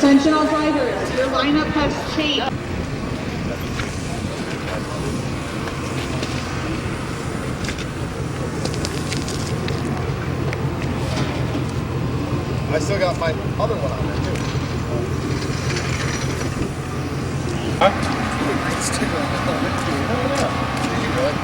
Attention all drivers, your lineup has changed. I still got my other one on there too. Huh? It's sticker on it too. Oh yeah. Did you really?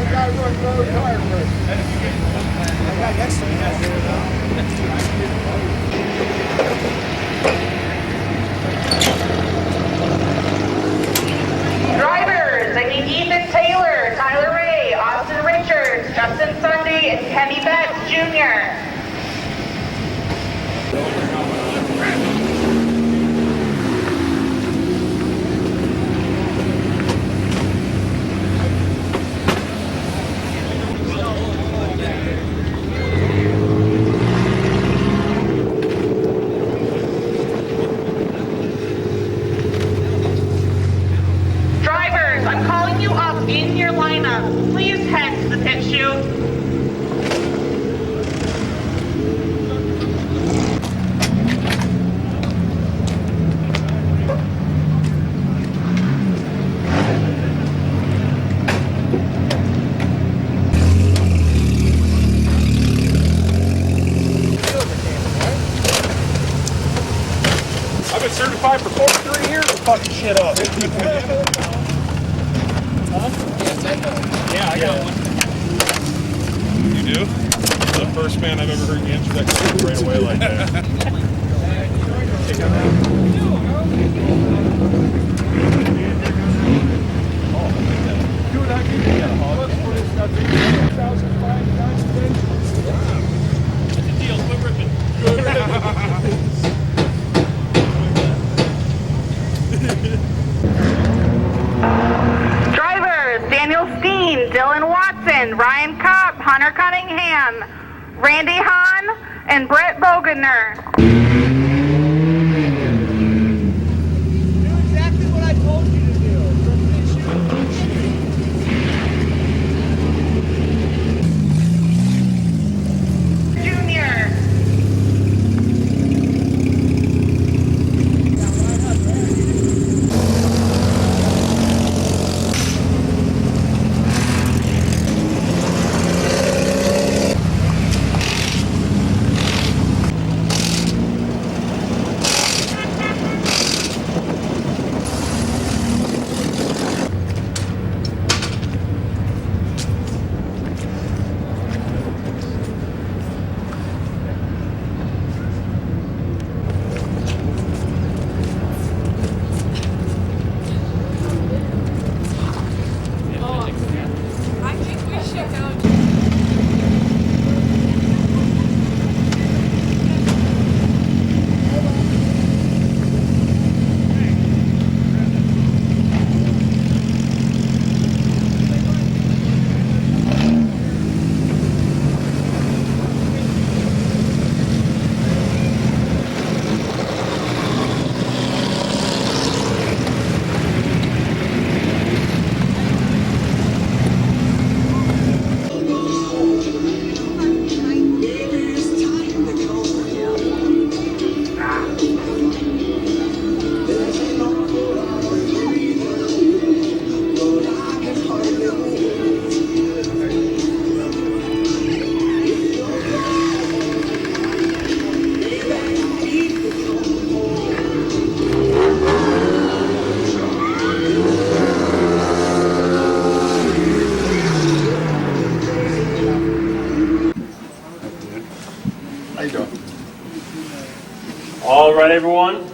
guy running low tire pressure. That guy next to me has it though. Drivers, I need Ethan Taylor, Tyler Ray, Austin Richards, Justin Sunday, and Kenny Betts Jr. Drivers, I'm calling you up in your lineup. Please head to the pit chute. I've been certified for 43 years to fucking shit up. Yeah, I got one. You do? You're the first man I've ever heard you answer that question right away like that. That's a deal. Quit ripping. Drivers, Daniel Steen, Dylan Watson, Ryan Kopp, Hunter Cunningham, Randy Hahn, and Brett Bogener. Do exactly what I told you to do. Junior. I think we should go. How you doing? All right, everyone.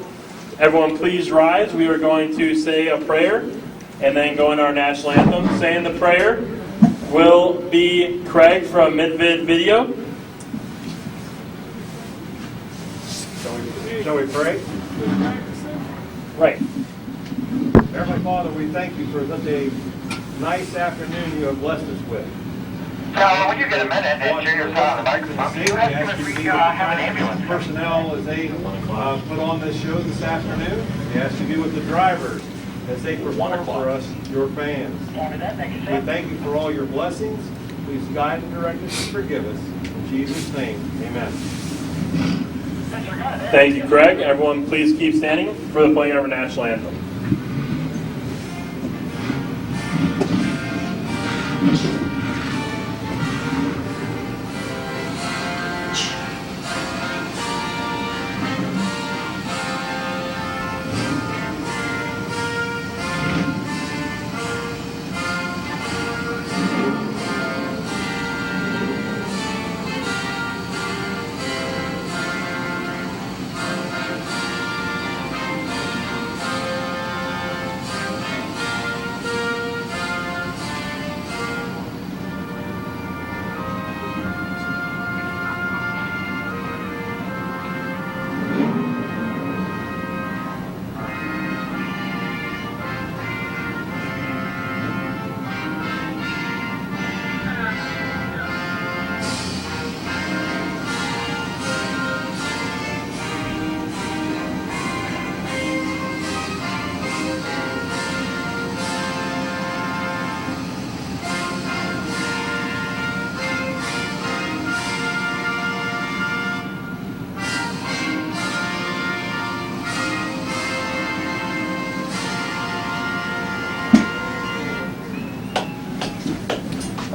Everyone, please rise. We are going to say a prayer and then go into our national anthem. Saying the prayer will be Craig from Mid-Vid Video. Shall we pray? Right. Heavenly Father, we thank you for such a nice afternoon you have blessed us with. Now, when you get a minute and share your thoughts on the microphone, you have to have an ambulance. Personnel as they put on this show this afternoon. We ask you to be with the drivers as they perform for us, your fans. We thank you for all your blessings. Please guide and direct us and forgive us. In Jesus' name, amen. Thank you, Craig. Everyone, please keep standing for the playing of our national anthem.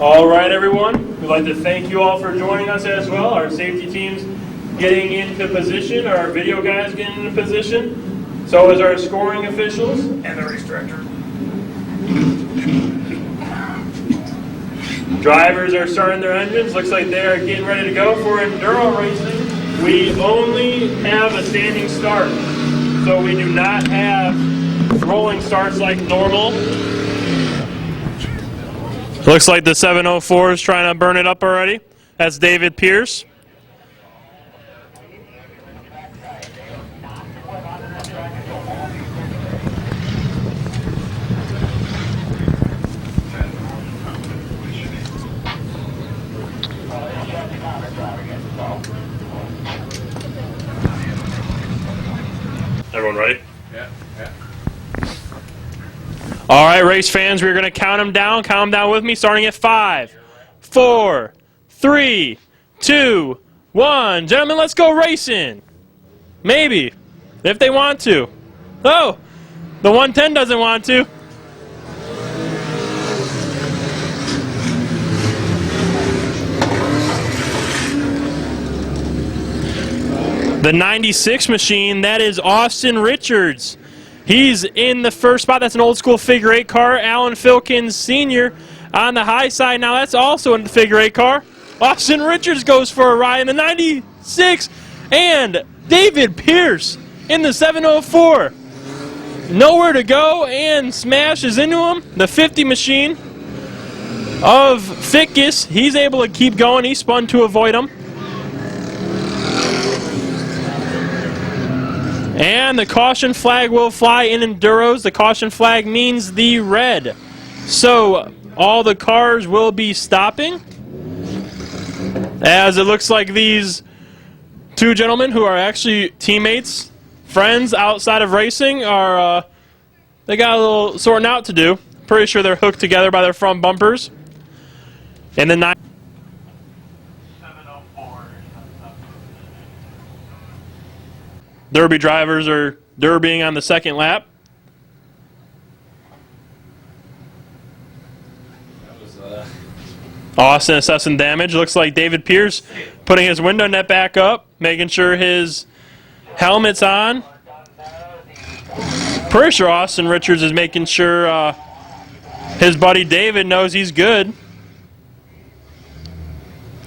All right, everyone. We'd like to thank you all for joining us as well. Our safety team's getting into position. Our video guys getting into position. So is our scoring officials and the race director. Drivers are starting their engines. Looks like they are getting ready to go for enduro racing. We only have a standing start, so we do not have rolling starts like normal. Looks like the 704 is trying to burn it up already. That's David Pierce. Everyone ready? Yeah. All right, race fans, we're going to count them down. Count them down with me, starting at 5, 4, 3, 2, 1. Gentlemen, let's go racing. Maybe, if they want to. Oh, the 110 doesn't want to. The 96 machine, that is Austin Richards. He's in the first spot. That's an old school figure 8 car. Alan Filkins Sr. on the high side. Now that's also in the figure 8 car. Austin Richards goes for a ride in the 96. And David Pierce in the 704. Nowhere to go and smashes into him. The 50 machine of Fickus. He's able to keep going. He spun to avoid him. And the caution flag will fly in enduros. The caution flag means the red. So all the cars will be stopping. As it looks like these two gentlemen who are actually teammates, friends outside of racing, are they got a little sorting out to do. Pretty sure they're hooked together by their front bumpers. And the Derby drivers are derbying on the second lap. Austin assessing damage. Looks like David Pierce putting his window net back up, making sure his helmet's on. Pretty sure Austin Richards is making sure his buddy David knows he's good.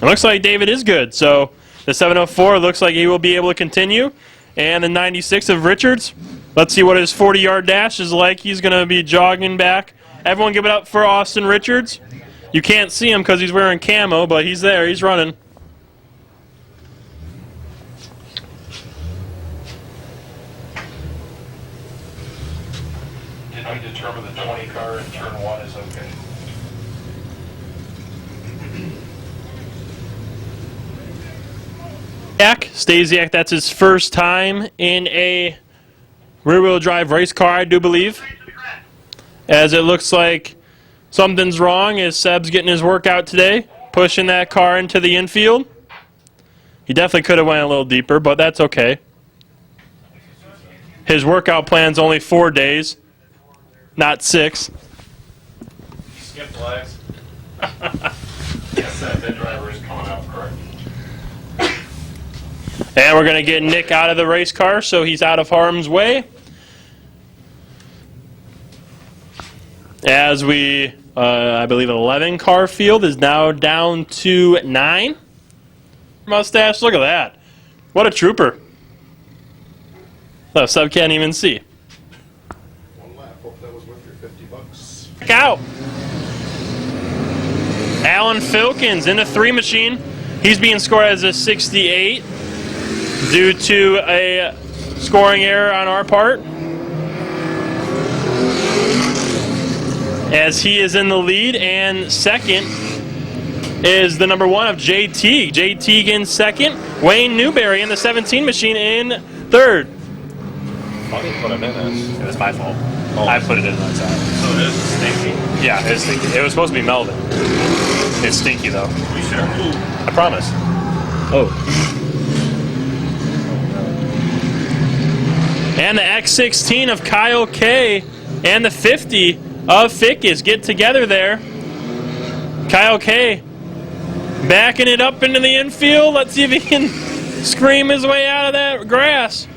It looks like David is good, so the 704 looks like he will be able to continue. And the 96 of Richards, let's see what his 40-yard dash is like. He's going to be jogging back. Everyone give it up for Austin Richards. You can't see him because he's wearing camo, but he's there. He's running. Did we determine the 20 car in turn 1 is okay? Stasiak, that's his first time in a rear-wheel drive race car, I do believe. As it looks like something's wrong as Seb's getting his workout today, pushing that car into the infield. He definitely could have went a little deeper, but that's okay. His workout plan's only 4 days, not 6. Skip legs. Yes, that driver is coming out correct. And we're going to get Nick out of the race car so he's out of harm's way. As we, I believe 11 car field is now down to 9. Mustache, look at that. What a trooper. The sub can't even see. One lap. Hope that was worth your $50. Check out. Alan Filkins in the 3 machine. He's being scored as a 68 due to a scoring error on our part. As he is in the lead, and second is the number 1 of JT. JT in second. Wayne Newberry in the 17 machine in third. Funny put it in as. It was my fault. I put it in that side. So it is stinky. Yeah, it's stinky. It was supposed to be Melvin. It's stinky though. We sure. I promise. Oh. And the X16 of Kyle K and the 50 of Fickus get together there. Kyle K backing it up into the infield. Let's see if he can scream his way out of that grass.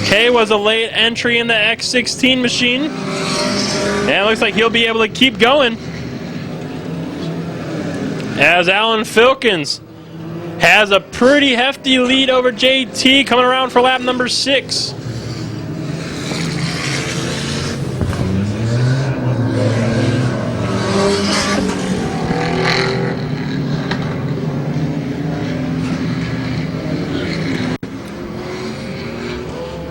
K was a late entry in the X16 machine. And it looks like he'll be able to keep going. As Alan Filkins has a pretty hefty lead over JT coming around for lap number 6.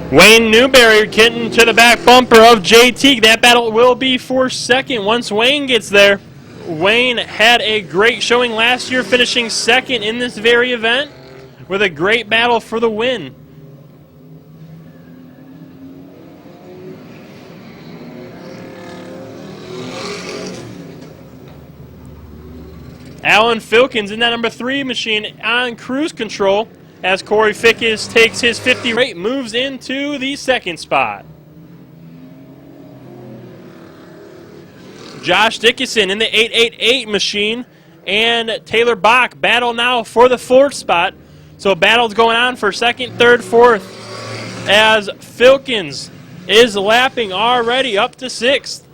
Wayne Newberry getting to the back bumper of JT. That battle will be for second once Wayne gets there. Wayne had a great showing last year, finishing second in this very event with a great battle for the win. Alan Filkins in that number 3 machine on cruise control as Corey Fickus takes his 50 rate, moves into the second spot. Josh Dickinson in the 888 machine and Taylor Bach battle now for the 4th spot. So battle's going on for 2nd, 3rd, 4th as Filkins is lapping already up to 6th.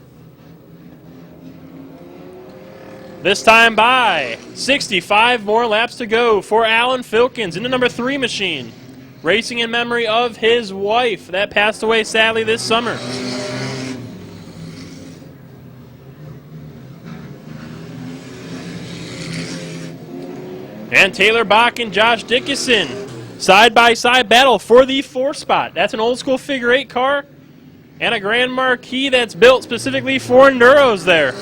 This time by 65 more laps to go for Alan Filkins in the number 3 machine, racing in memory of his wife that passed away sadly this summer. And Taylor Bach and Josh Dickinson side-by-side battle for the 4th spot. That's an old school figure 8 car and a Grand Marquis that's built specifically for enduros there.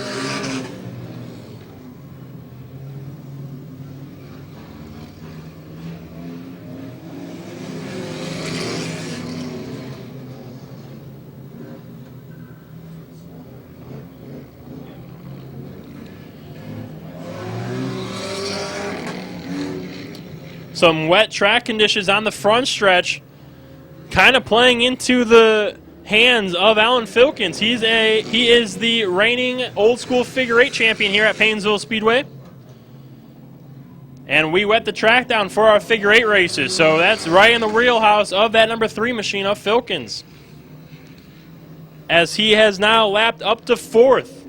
Some wet track conditions on the front stretch, kind of playing into the hands of Alan Filkins. He is the reigning old school figure 8 champion here at Painesville Speedway. And we wet the track down for our figure 8 races, so that's right in the wheelhouse of that number 3 machine of Filkins, as he has now lapped up to 4th.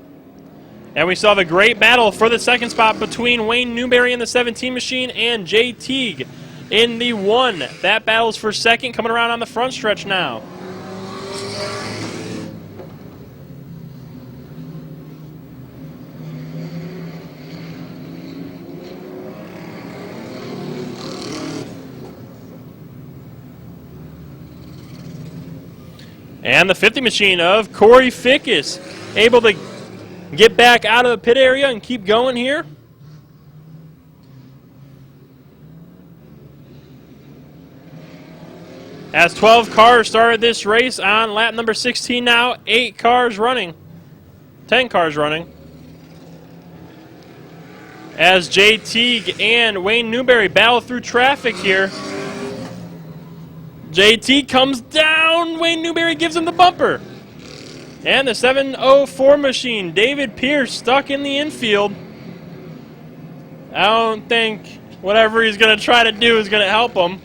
And we saw the great battle for the 2nd spot between Wayne Newberry in the 17 machine and Jay Teague in the 1. That battle's for 2nd, coming around on the front stretch now. And the 50 machine of Corey Fickus able to get back out of the pit area and keep going here. As 12 cars started this race on lap number 16 now, 8 cars running, 10 cars running. As Jay Teague and Wayne Newberry battle through traffic here. JT comes down, Wayne Newberry gives him the bumper. And the 704 machine, David Pierce, stuck in the infield. I don't think whatever he's going to try to do is going to help him.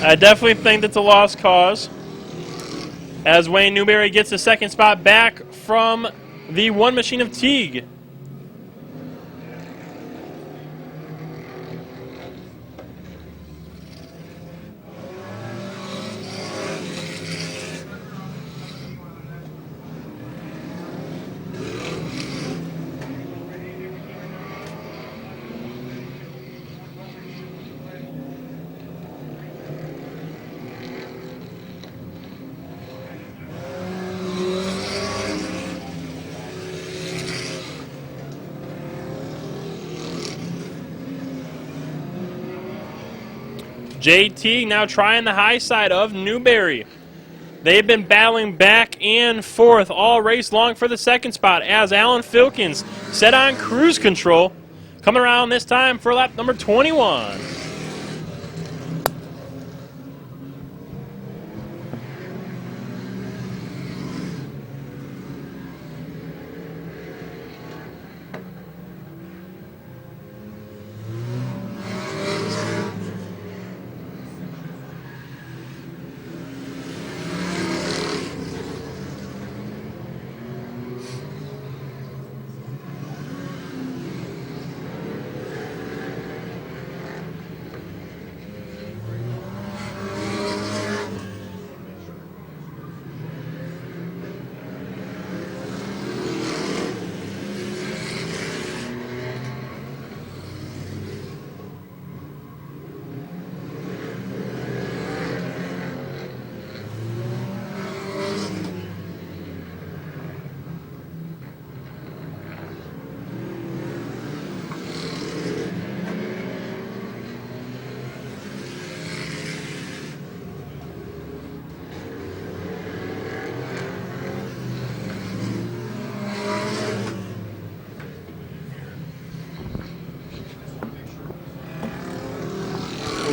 I definitely think that's a lost cause, as Wayne Newberry gets the 2nd spot back from the 1 machine of Teague. JT now trying the high side of Newberry. They've been battling back and forth all race long for the 2nd spot, as Alan Filkins set on cruise control, coming around this time for lap number 21.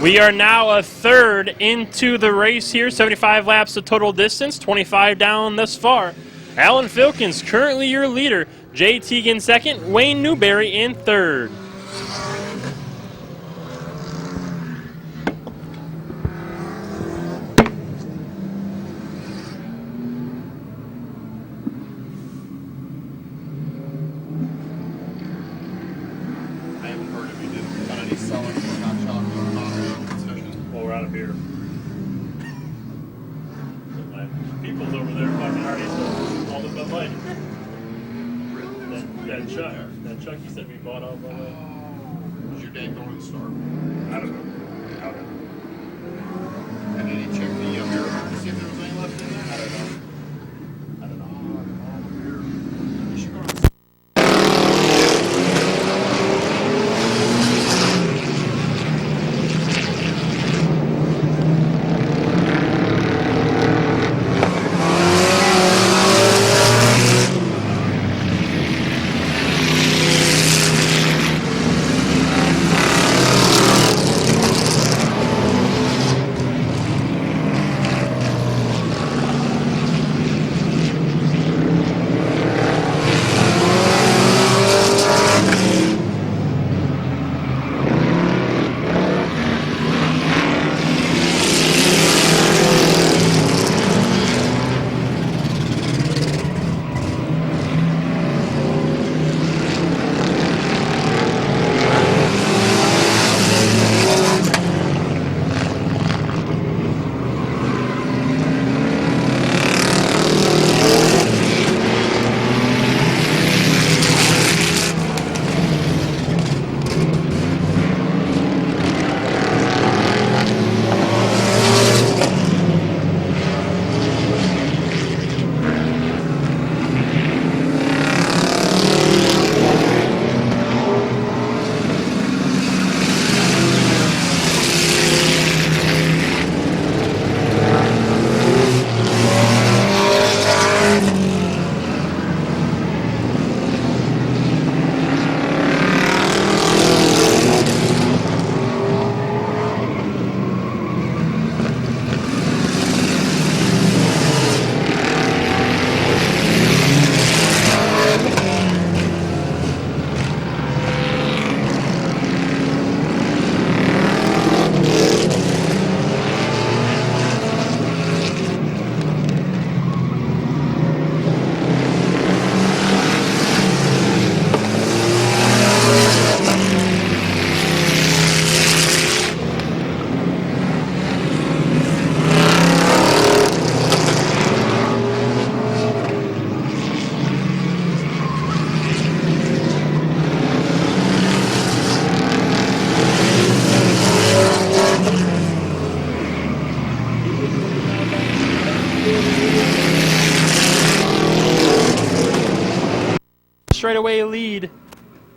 We are now a third into the race here. 75 laps of total distance, 25 down thus far. Alan Filkins currently your leader. Jay Teagan second, Wayne Newberry in third. I haven't heard if he did any selling for hot chocolate or not. Well, we're out of beer. People's over there fucking already sold all the Bud Light. That Chuck he said we bought all Bud Light. Was your dad going to the store? I don't know. And did he check the beer to see if there was any left in there? I don't know. You should go to straightaway lead,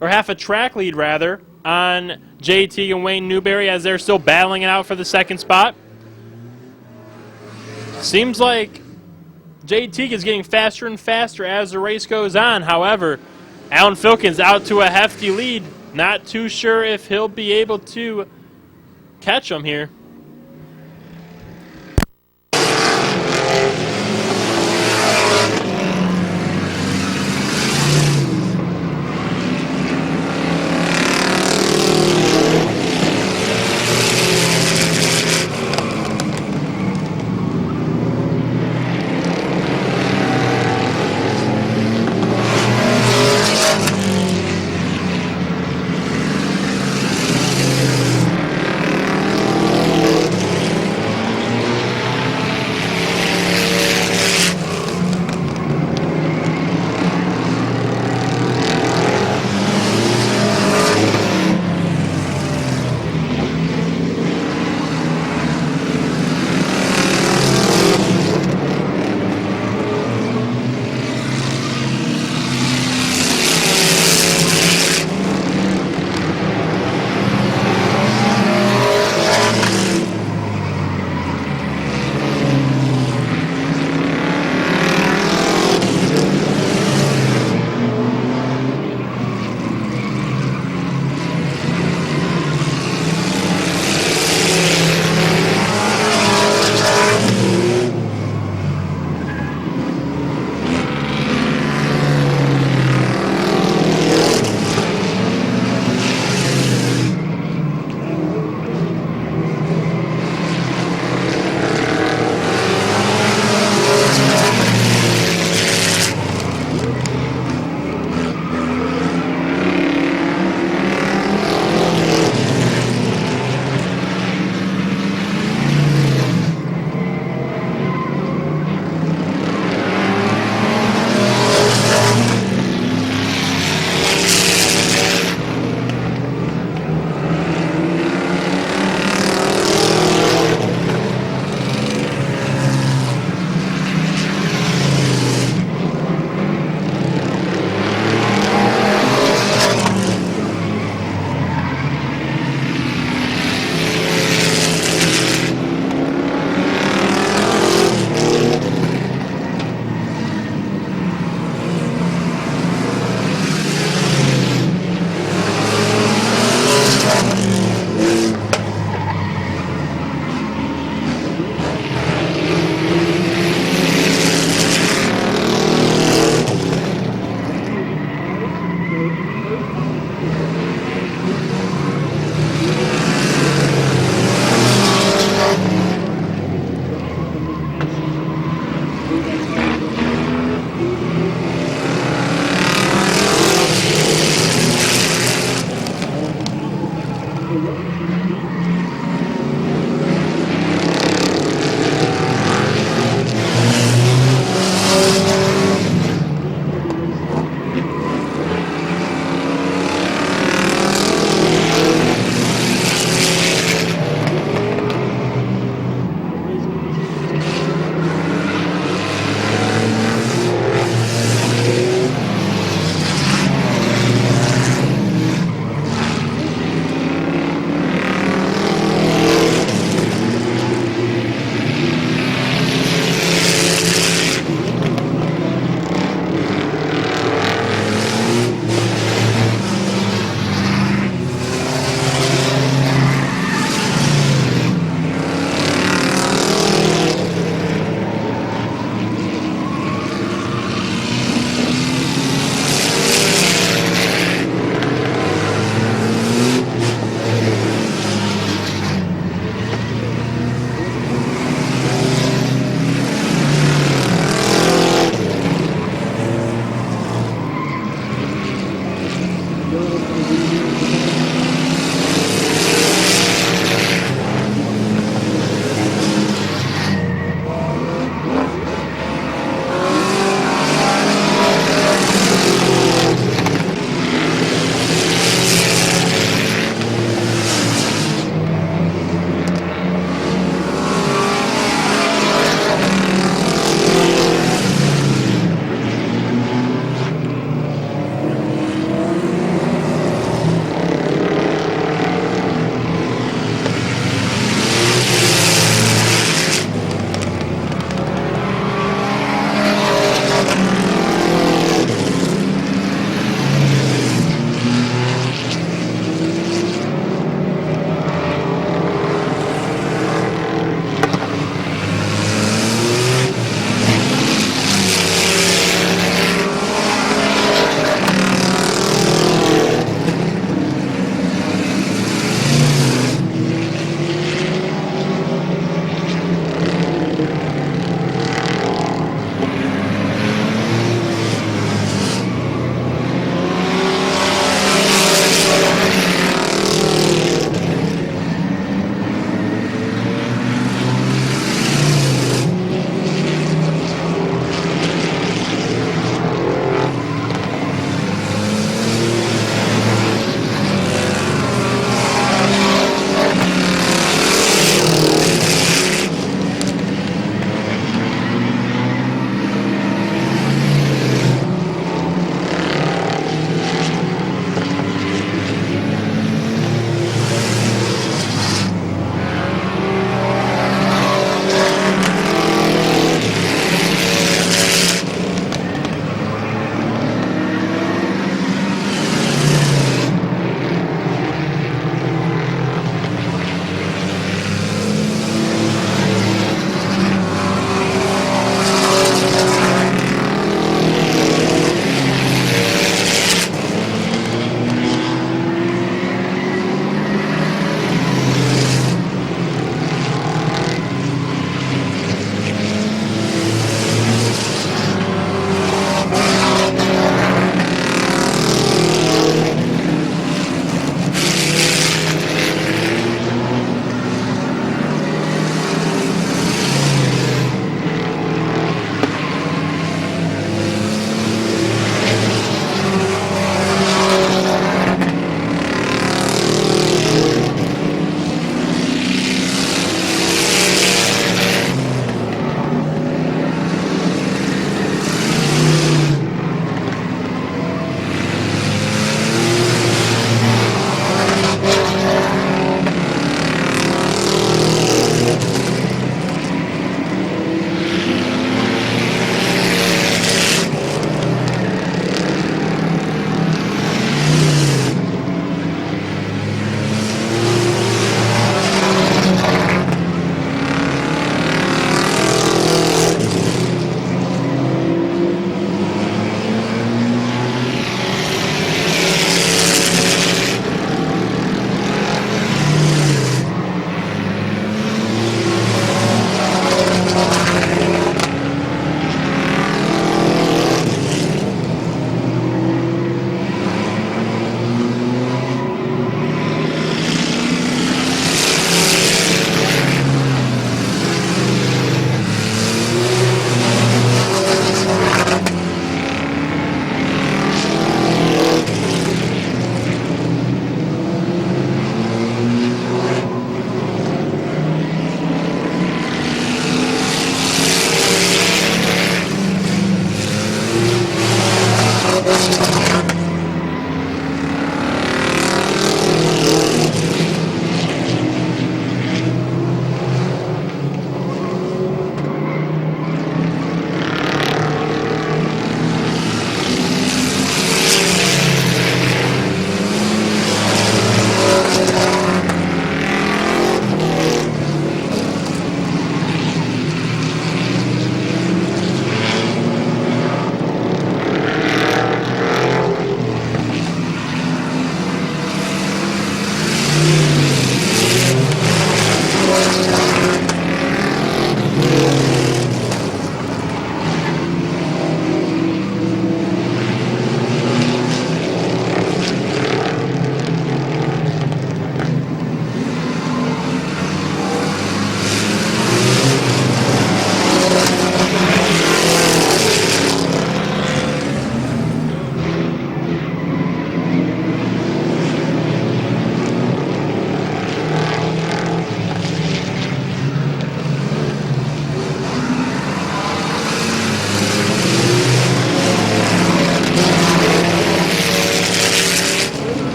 or half a track lead rather, on JT and Wayne Newberry as they're still battling it out for the second spot. Seems like JT is getting faster and faster as the race goes on. However, Alan Filkins out to a hefty lead. Not too sure if he'll be able to catch him here.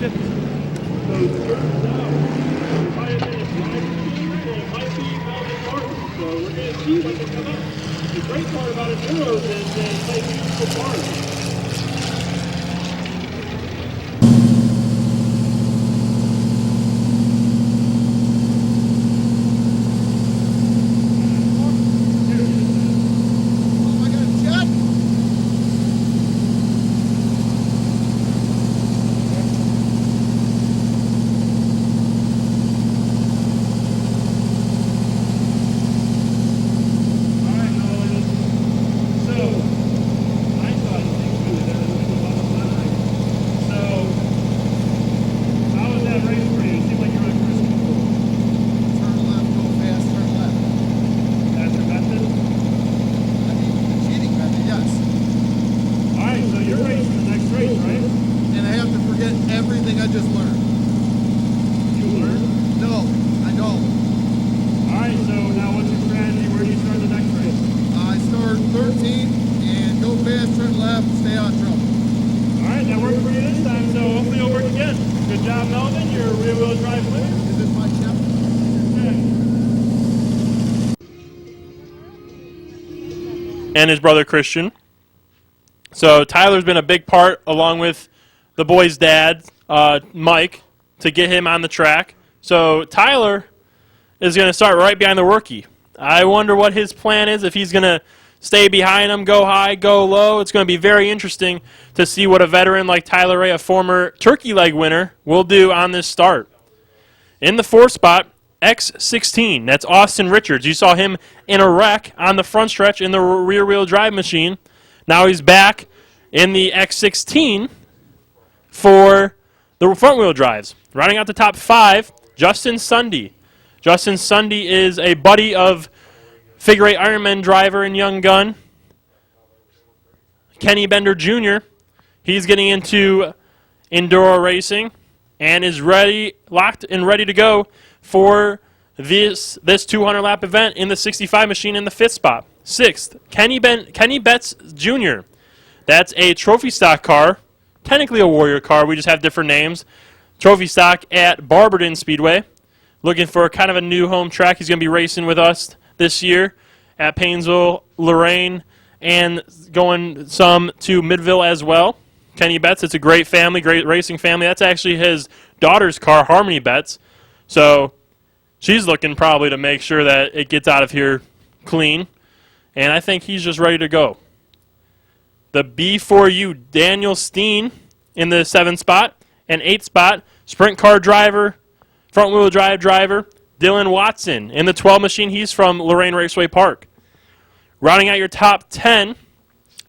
shift. So it turns out it might have been a driver's secret, and it might be Melvin Martin. So we're going to see when they come out. The great part about enduros is they play beautiful parts. Everything I just learned. You learned? No, I don't. All right, so now what's your strategy? Where do you start the next race? I start 13 and go fast, turn left, stay out of trouble. All right, that worked for you this time, so hopefully it'll work again. Good job, Melvin. You're a rear-wheel drive winner. Is this my chapter? And his brother Christian. So Tyler's been a big part, along with the boy's dad, Mike, to get him on the track. So Tyler is going to start right behind the rookie. I wonder what his plan is, if he's going to stay behind him, go high, go low. It's going to be very interesting to see what a veteran like Tyler Ray, a former turkey leg winner, will do on this start. In the fourth spot, X16. That's Austin Richards. You saw him in a wreck on the front stretch in the rear-wheel drive machine. Now he's back in the X16 for the front-wheel drives. Rounding out the top 5, Justin Sundy. Justin Sundy is a buddy of figure 8 Ironman driver and young gun Kenny Bender Jr. He's getting into enduro racing and is locked and ready to go for this 200-lap event in the 65 machine in the 5th spot. 6th, Kenny Betts Jr. That's a trophy stock car, technically a warrior car. We just have different names. Trophy stock at Barberton Speedway. Looking for kind of a new home track. He's going to be racing with us this year at Painesville, Lorraine, and going some to Mid-Vid as well. Kenny Betts, it's a great family, great racing family. That's actually his daughter's car, Harmony Betts. So she's looking probably to make sure that it gets out of here clean. And I think he's just ready to go. The B4U, Daniel Steen in the 7th spot. And 8th spot, sprint car driver, front-wheel drive driver, Dylan Watson in the 12 machine. He's from Lorraine Raceway Park. Rounding out your top 10,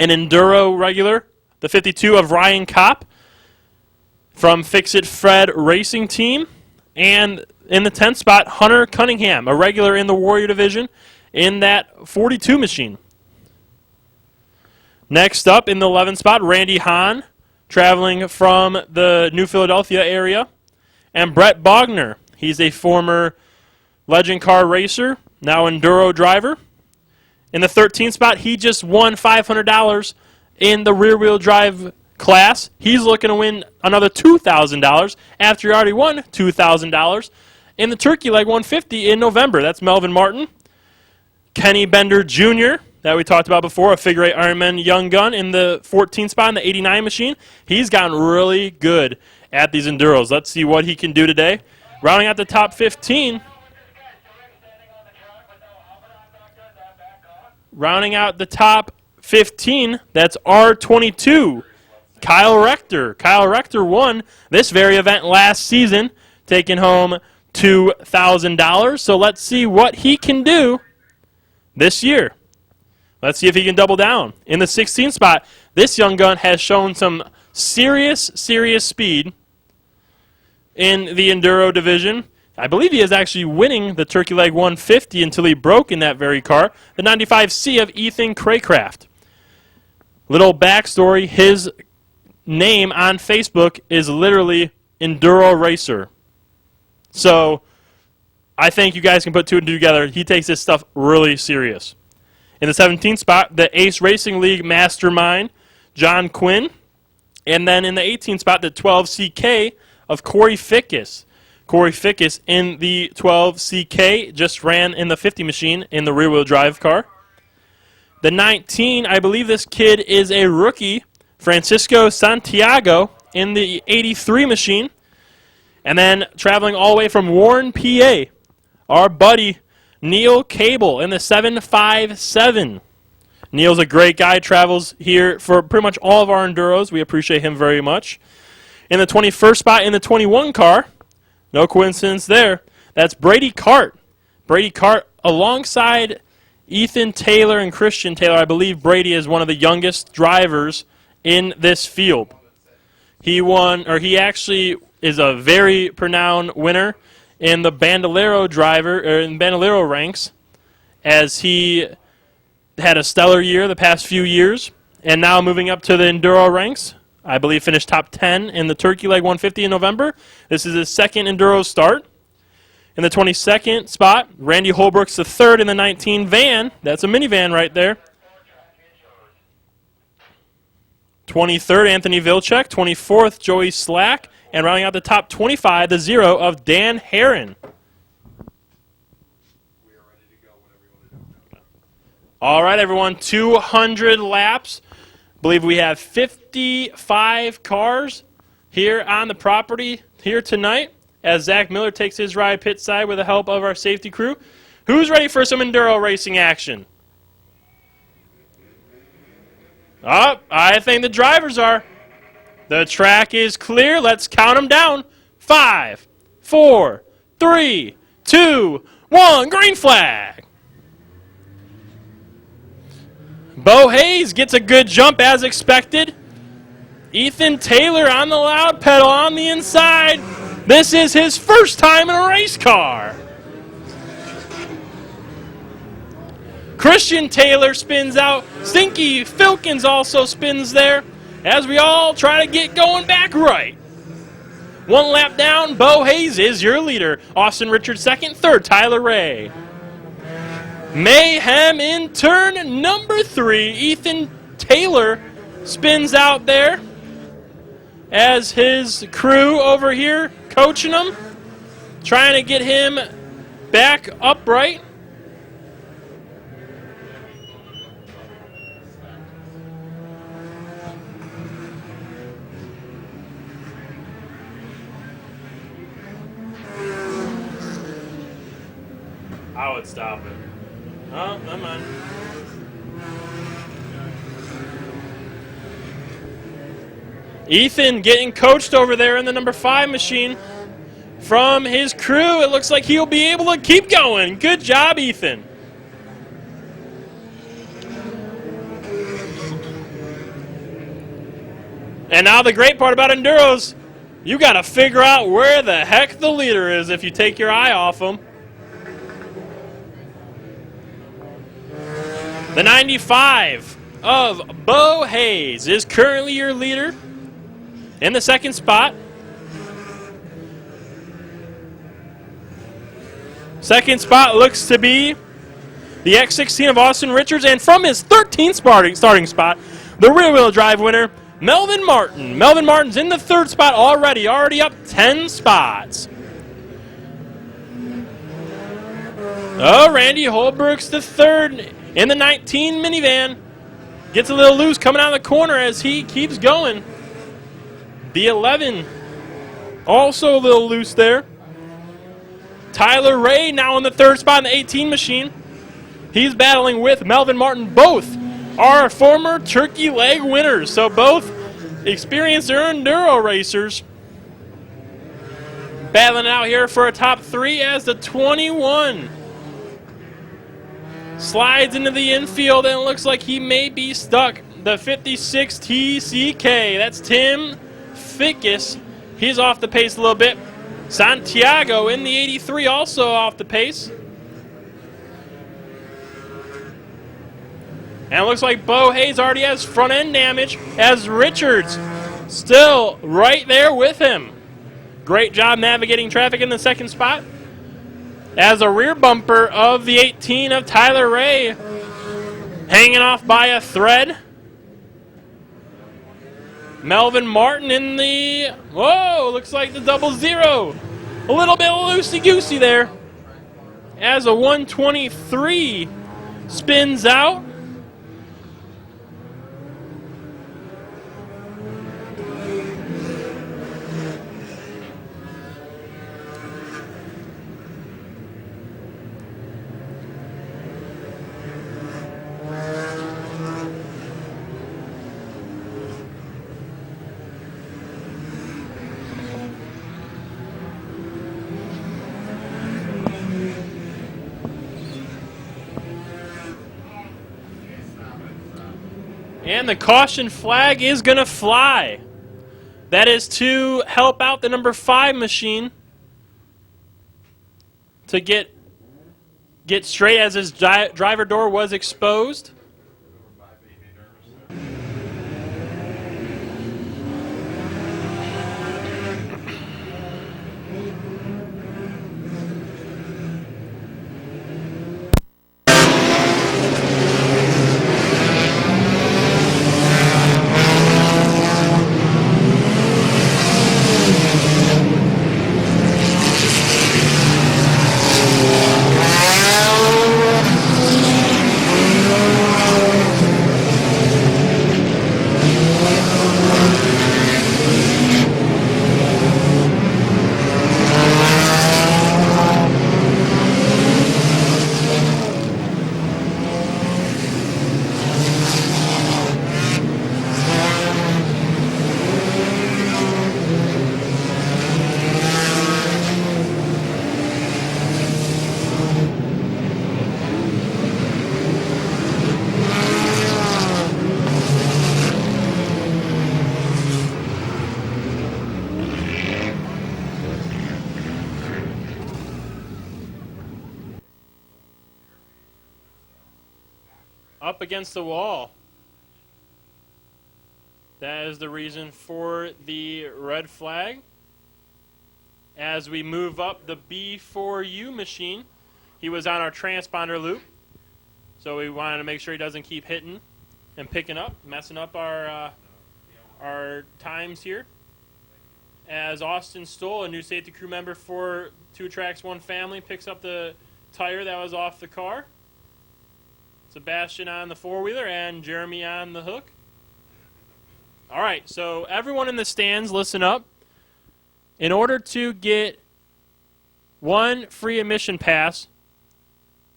an enduro regular, the 52 of Ryan Kopp from Fix It Fred Racing Team. And in the 10th spot, Hunter Cunningham, a regular in the Warrior Division in that 42 machine. Next up in the 11th spot, Randy Hahn, traveling from the New Philadelphia area. And Brett Bogner, he's a former legend car racer, now enduro driver. In the 13th spot, he just won $500 in the rear-wheel drive class. He's looking to win another $2,000 after he already won $2,000 in the Turkey Leg 150 in November. That's Melvin Martin. Kenny Bender Jr., that we talked about before, a figure 8 Ironman young gun in the 14th spot in the 89 machine. He's gotten really good at these enduros. Let's see what he can do today. Rounding out the top 15. Rounding out the top 15, that's R22, Kyle Rector. Kyle Rector won this very event last season, taking home $2,000. So let's see what he can do this year. Let's see if he can double down. In the 16th spot, this young gun has shown some serious speed in the enduro division. I believe he is actually winning the Turkey Leg 150 until he broke in that very car, the 95C of Ethan Craycraft. Little backstory, his name on Facebook is literally Enduro Racer. So I think you guys can put two and two together. He takes this stuff really serious. In the 17th spot, the Ace Racing League Mastermind, John Quinn. And then in the 18th spot, the 12CK of Corey Fickus. Corey Fickus in the 12CK just ran in the 50 machine in the rear-wheel drive car. The 19, I believe this kid is a rookie, Francisco Santiago in the 83 machine. And then traveling all the way from Warren, PA, our buddy Neil Cable in the 757. Neil's a great guy, travels here for pretty much all of our enduros. We appreciate him very much. In the 21st spot in the 21 car, no coincidence there, that's Brady Cart. Brady Cart alongside Ethan Taylor and Christian Taylor. I believe Brady is one of the youngest drivers in this field. He actually is a very renowned winner in the Bandolero Bandolero ranks, as he had a stellar year the past few years, and now moving up to the Enduro ranks. I believe finished top 10 in the Turkey Leg 150 in November. This is his second Enduro start. In the 22nd spot, Randy Holbrooks III in the 19 van. That's a minivan right there. 23rd, Anthony Vilcek. 24th, Joey Slack. And rounding out the top 25, the 0 of Dan Herron. All right, everyone, 200 laps. I believe we have 55 cars here on the property here tonight, as Zach Miller takes his ride pit side with the help of our safety crew. Who's ready for some enduro racing action? Oh, I think the drivers are. The track is clear. Let's count them down. 5, 4, 3, 2, 1. Green flag. Bo Hayes gets a good jump as expected. Ethan Taylor on the loud pedal on the inside. This is his first time in a race car. Christian Taylor spins out. Stinky Filkins also spins there as we all try to get going back right. One lap down, Bo Hayes is your leader. Austin Richards second, third, Tyler Ray. Mayhem in turn number 3. Ethan Taylor spins out there as his crew over here coaching him, trying to get him back upright. I would stop it. Oh, never mind. Ethan getting coached over there in the number 5 machine from his crew. It looks like he'll be able to keep going. Good job, Ethan. And now the great part about enduros, you got to figure out where the heck the leader is if you take your eye off him. The 95 of Bo Hayes is currently your leader in the second spot. Second spot looks to be the X16 of Austin Richards, and from his 13th starting spot, the rear-wheel drive winner, Melvin Martin. Melvin Martin's in the third spot already up 10 spots. Oh, Randy Holbrooks the third in the 19 minivan. Gets a little loose coming out of the corner as he keeps going. The 11 also a little loose there. Tyler Ray now in the third spot in the 18 machine. He's battling with Melvin Martin. Both are former turkey leg winners, so both experienced enduro racers. Battling out here for a top 3 as the 21 slides into the infield, and it looks like he may be stuck. The 56 TCK, that's Tim Fickus. He's off the pace a little bit. Santiago in the 83 also off the pace. And it looks like Bo Hayes already has front end damage, as Richards still right there with him. Great job navigating traffic in the second spot, as a rear bumper of the 18 of Tyler Ray hanging off by a thread. Melvin Martin in the, whoa, looks like the 00. A little bit loosey-goosey there. As a 123 spins out. And the caution flag is going to fly. That is to help out the number 5 machine to get straight as his driver door was exposed. Up against the wall. That is the reason for the red flag. As we move up the B4U machine, he was on our transponder loop, so we wanted to make sure he doesn't keep hitting and picking up, messing up our times here. As Austin Stoll, a new safety crew member for 2 Tracks 1 Family, picks up the tire that was off the car. Sebastian on the 4-wheeler and Jeremy on the hook. All right, so everyone in the stands, listen up. In order to get 1 free admission pass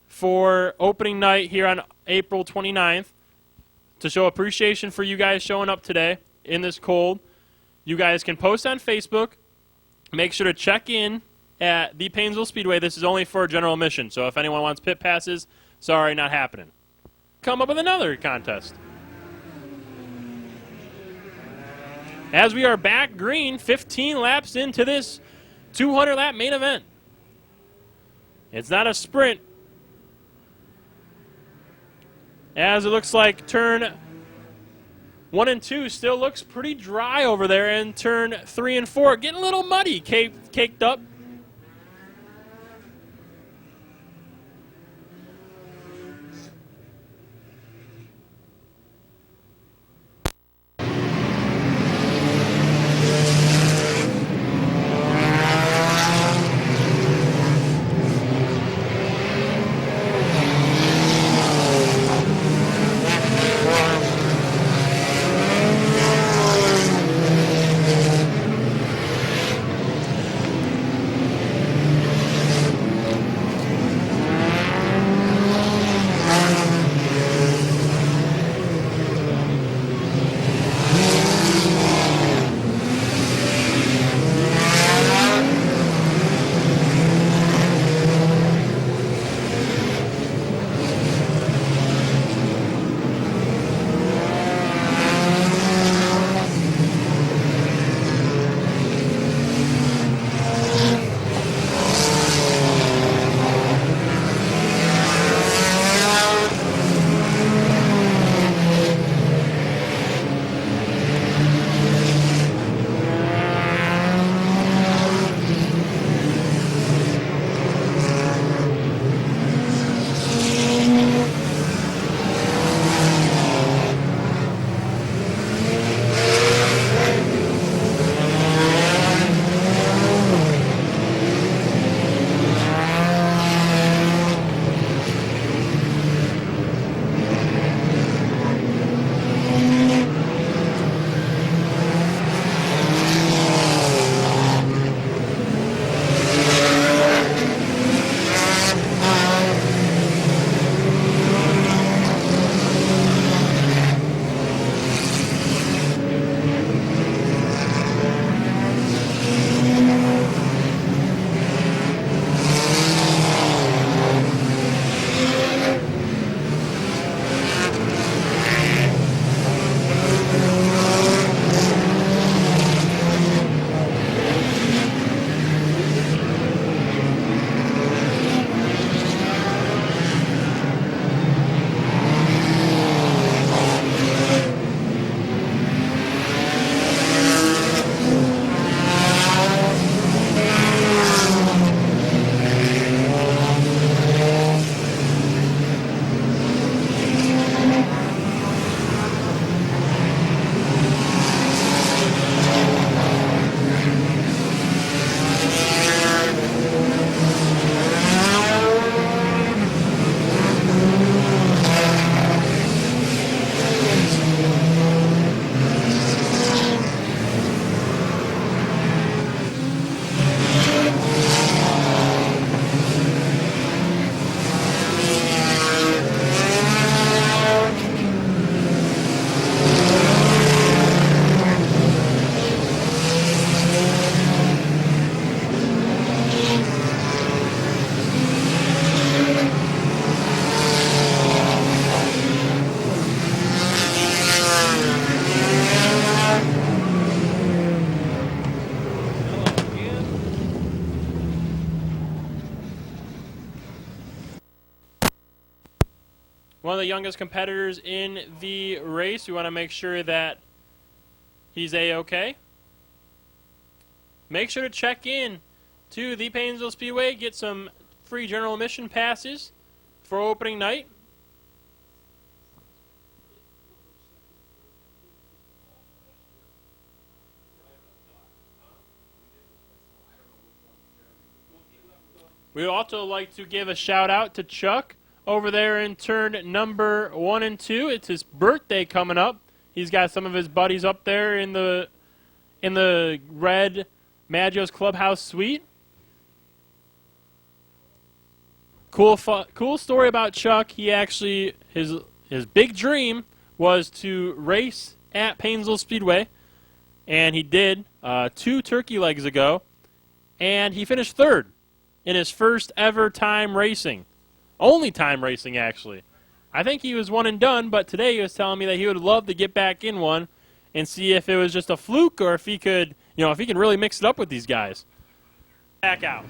for opening night here on April 29th, to show appreciation for you guys showing up today in this cold, you guys can post on Facebook. Make sure to check in at the Painesville Speedway. This is only for general admission, so if anyone wants pit passes, sorry, not happening. Come up with another contest. As we are back green, 15 laps into this 200-lap main event. It's not a sprint. As it looks like turn 1 and 2 still looks pretty dry over there, and turn 3 and 4 getting a little muddy, caked up. one of the youngest competitors in the race. We want to make sure that he's A-okay. Make sure to check in to the Painesville Speedway. Get some free general admission passes for opening night. We would also like to give a shout out to Chuck over there in turn number 1 and 2. It's his birthday coming up. He's got some of his buddies up there in the red Maggio's Clubhouse suite. Cool story about Chuck. He actually his big dream was to race at Painesville Speedway, and he did 2 turkey legs ago, and he finished 3rd in his first ever time racing. Only time racing, actually. I think he was one and done, but today he was telling me that he would love to get back in one and see if it was just a fluke or if he could, if he can really mix it up with these guys. Back out.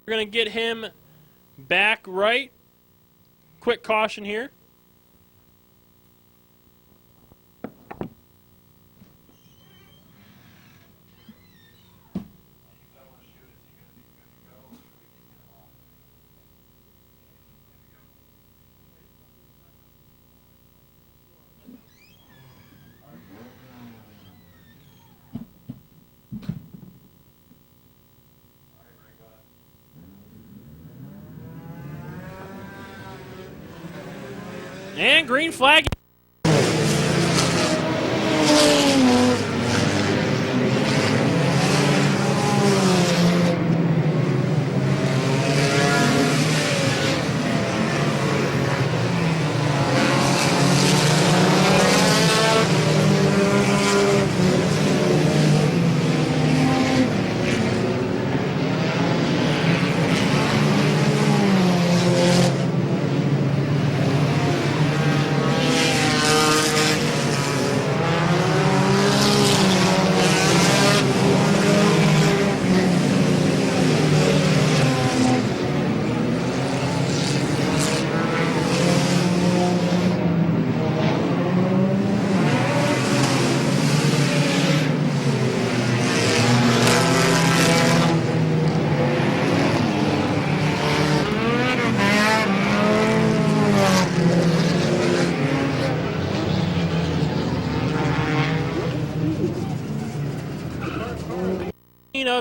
We're going to get him back right. Quick caution here. And green flag.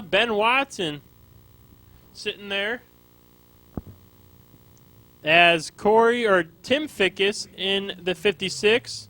lineup. Ben Watson sitting there. As Tim Fickus in the 56.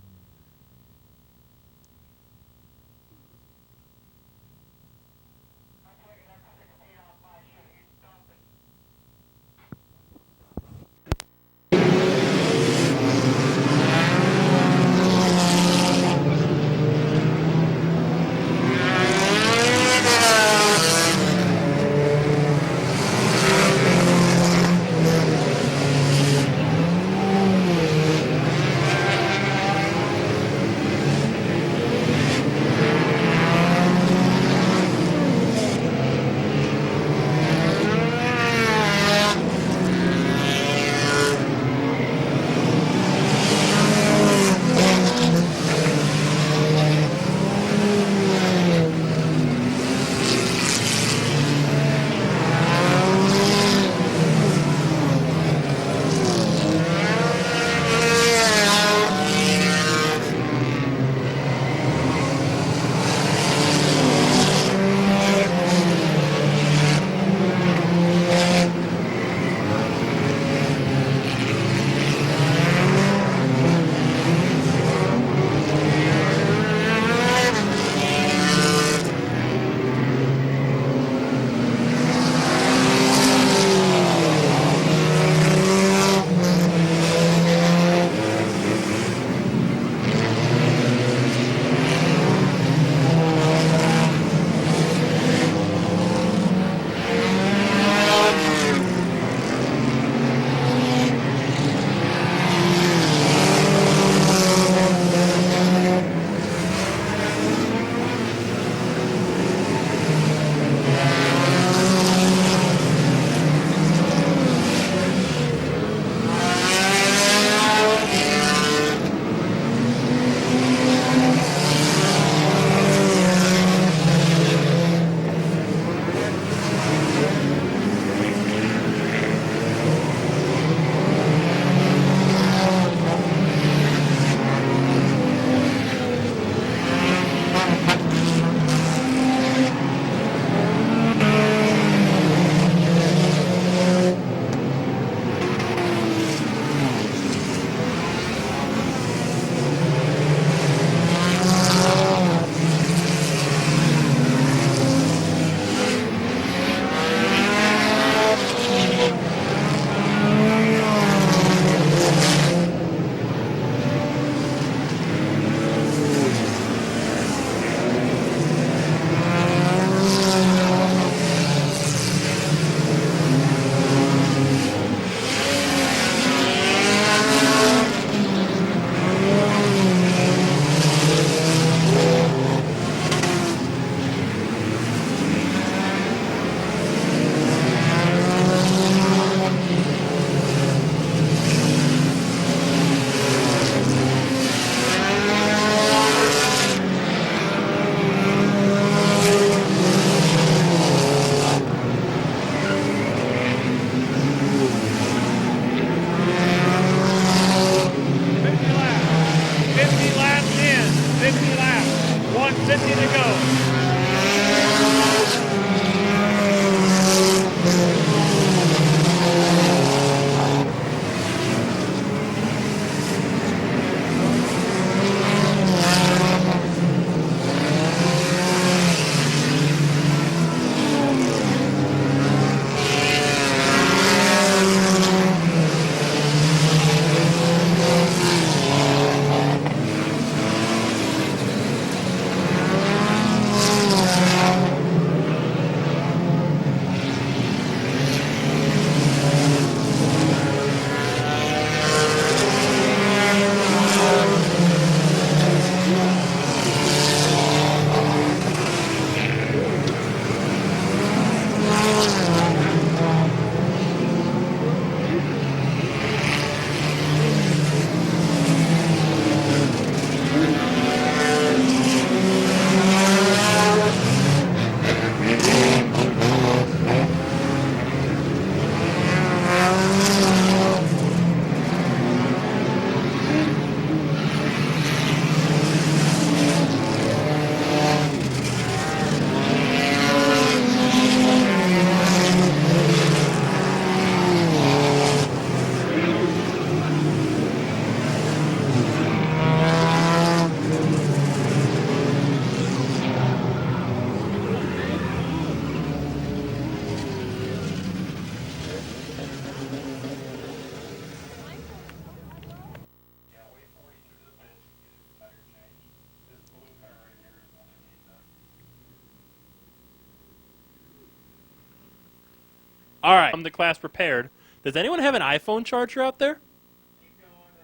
All right. I'm the class prepared. Does anyone have an iPhone charger out there?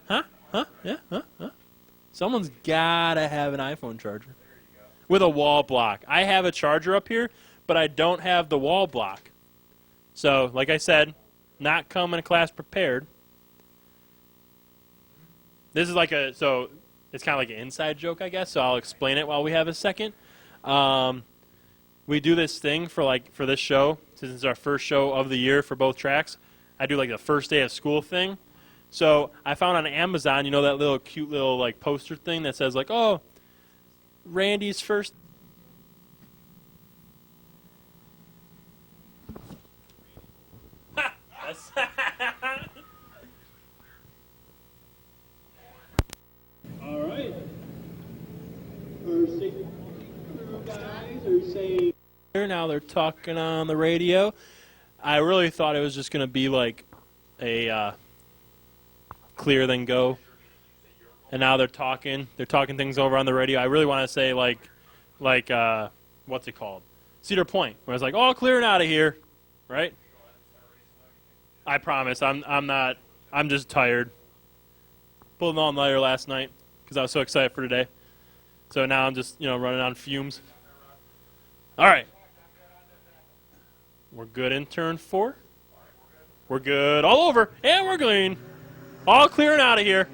Huh? Huh? Yeah? Huh? Huh? Someone's gotta have an iPhone charger. With a wall block. I have a charger up here, but I don't have the wall block. So, like I said, not coming to class prepared. This is like a, so it's kind of like an inside joke, I guess, so I'll explain it while we have a second. We do this thing for this show, since it's our first show of the year for both tracks. I do like the first day of school thing. So I found on Amazon, you know, that little cute little like poster thing that says like, oh, Randy's first. All right. First crew guys are saying. Now they're talking on the radio. I really thought it was just going to be like a clear then go. And now they're talking things over on the radio. I really want to say like what's it called? Cedar Point, where I was like, "Oh, clearing out of here." Right? I promise. I'm just tired. Pulled an all-nighter last night because I was so excited for today. So now I'm just, running on fumes. All right. We're good in turn 4. We're good all over, and we're clean. All clearing out of here.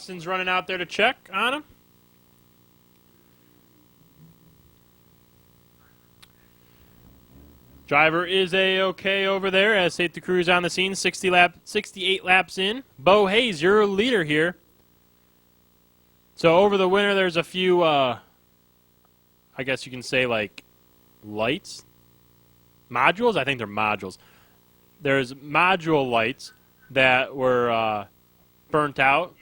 Austin's running out there to check on him. Driver is A-OK over there as safety crew's on the scene. 68 laps in. Bo Hayes, your leader here. So over the winter, there's a few, I guess you can say, like, lights. Modules? I think they're modules. There's module lights that were burnt out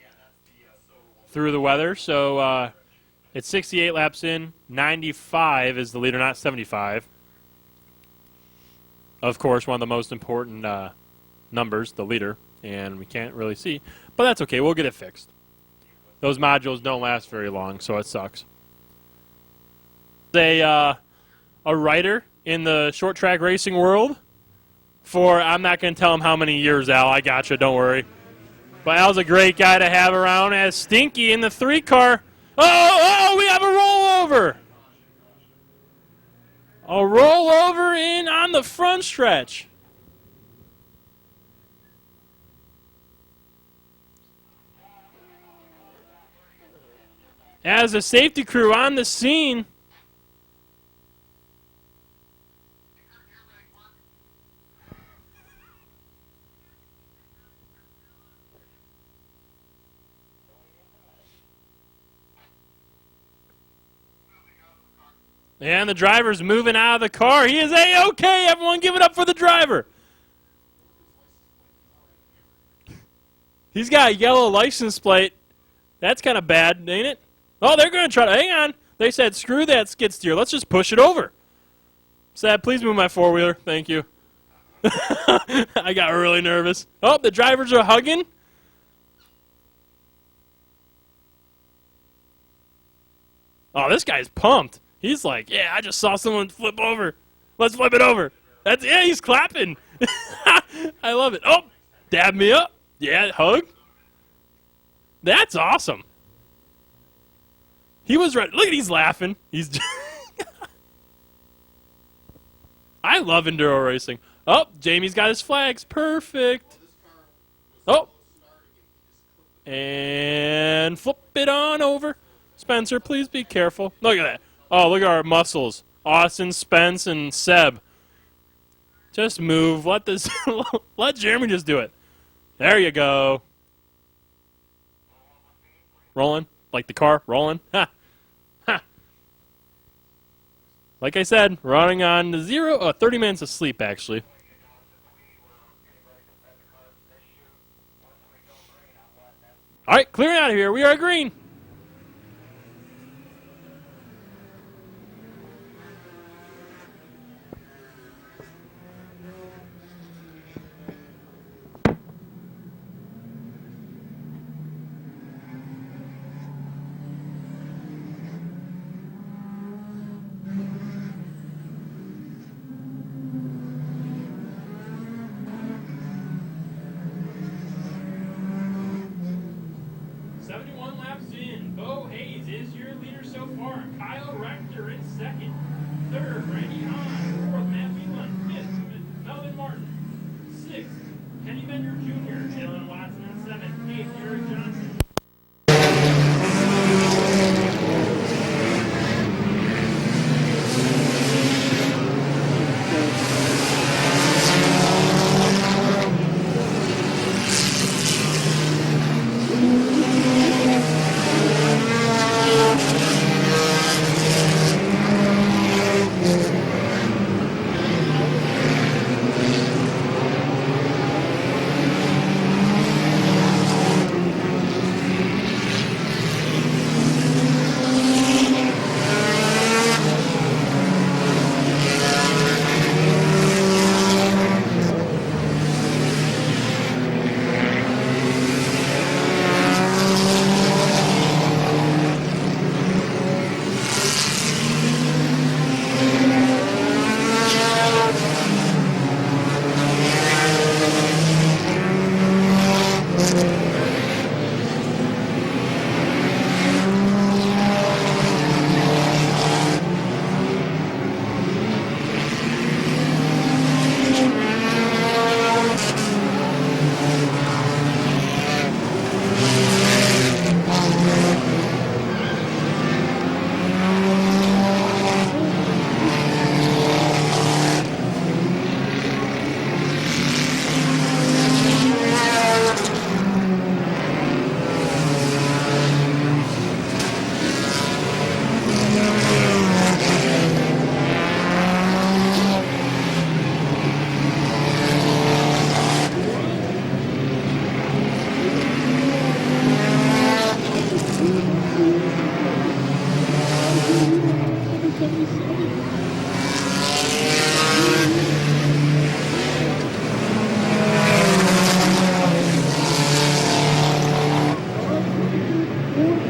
through the weather. So it's 68 laps in. 95 is the leader, not 75. Of course, one of the most important numbers, the leader, and we can't really see. But that's okay. We'll get it fixed. Those modules don't last very long, so it sucks. A writer in the short track racing world for, I'm not going to tell him how many years, Al. I gotcha, don't worry. But Al's a great guy to have around as Stinky in the 3-car. Oh, we have a rollover. A rollover in on the front stretch. As the safety crew on the scene. And the driver's moving out of the car. He is A-OK. Everyone give it up for the driver. He's got a yellow license plate. That's kind of bad, ain't it? Oh, they're going to try to, hang on. They said, screw that skid steer. Let's just push it over. Sad, please move my four-wheeler. Thank you. I got really nervous. Oh, the drivers are hugging. Oh, this guy's pumped. He's like, yeah, I just saw someone flip over. Let's flip it over. That's, yeah, he's clapping. I love it. Oh, dab me up. Yeah, hug. That's awesome. He was right. Look at, he's laughing. He's. I love enduro racing. Oh, Jamie's got his flags. Perfect. Oh. And flip it on over. Spencer, please be careful. Look at that. Oh, look at our muscles. Austin, Spence, and Seb. Just move. Let this. Let Jeremy just do it. There you go. Rolling. Like the car. Rolling. Ha. Ha. Like I said, running on to 30 minutes of sleep, actually. All right, clearing out of here. We are green. 4th